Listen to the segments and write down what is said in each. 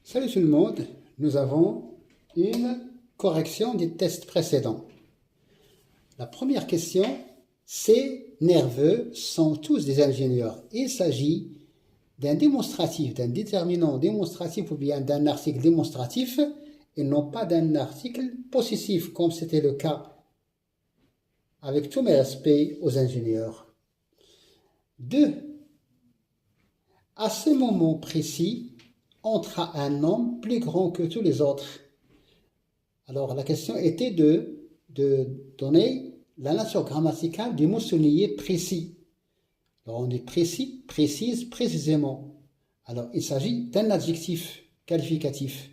Salut tout le monde, nous avons une correction des tests précédents. La première question, ces nerveux sont tous des ingénieurs. Il s'agit d'un démonstratif, d'un déterminant démonstratif ou bien d'un article démonstratif et non pas d'un article possessif comme c'était le cas avec tous mes respects aux ingénieurs. 2. À ce moment précis, entra un homme plus grand que tous les autres. Alors la question était de donner la nature grammaticale du mot souligné précis. Alors on dit précis, précise, précisément. Alors il s'agit d'un adjectif qualificatif.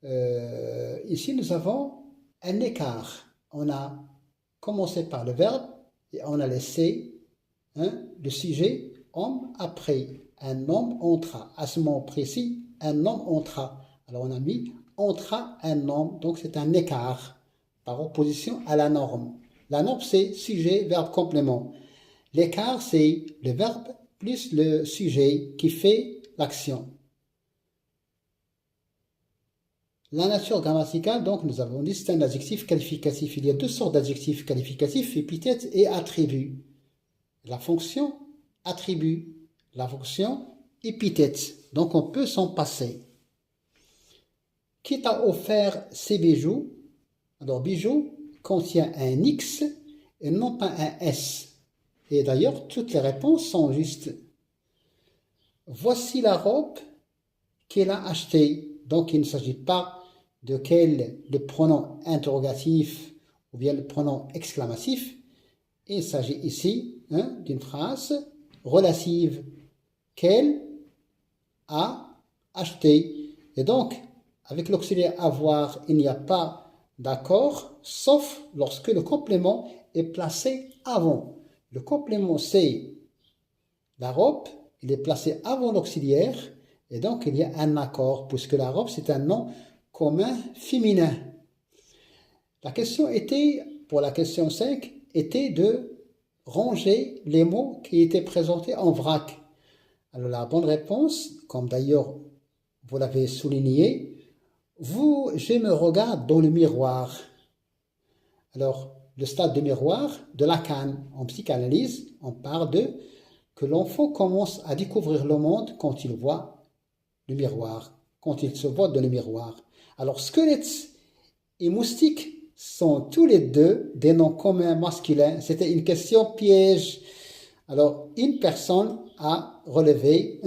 Ici nous avons un écart. On a commencé par le verbe et on a laissé le sujet homme après. Un homme entra. À ce moment précis, un homme entra. Alors on a mis entra un homme, donc c'est un écart par opposition à la norme. La norme c'est sujet, verbe, complément. L'écart c'est le verbe plus le sujet qui fait l'action. La nature grammaticale, donc nous avons dit c'est un adjectif qualificatif. Il y a deux sortes d'adjectifs qualificatifs, épithète et attribut. La fonction attribut, la fonction épithète. Donc on peut s'en passer. Qui t'a offert ces bijoux? Alors bijoux contient un X et non pas un S. Et d'ailleurs toutes les réponses sont justes. Voici la robe qu'elle a achetée. Donc il ne s'agit pas de quel le pronom interrogatif ou bien le pronom exclamatif. Il s'agit ici d'une phrase relative qu'elle a acheté. Et donc, avec l'auxiliaire avoir, il n'y a pas d'accord, sauf lorsque le complément est placé avant. Le complément, c'est la robe, il est placé avant l'auxiliaire, et donc il y a un accord, puisque la robe, c'est un nom commun féminin. La question était, pour la question 5, était de ranger les mots qui étaient présentés en vrac. Alors la bonne réponse, comme d'ailleurs vous l'avez souligné, je me regarde dans le miroir. Alors le stade de miroir de Lacan, en psychanalyse, on parle de que l'enfant commence à découvrir le monde quand il voit le miroir, quand il se voit dans le miroir. Alors squelette et moustique sont tous les deux des noms communs masculins. C'était une question piège. Alors, une personne a relevé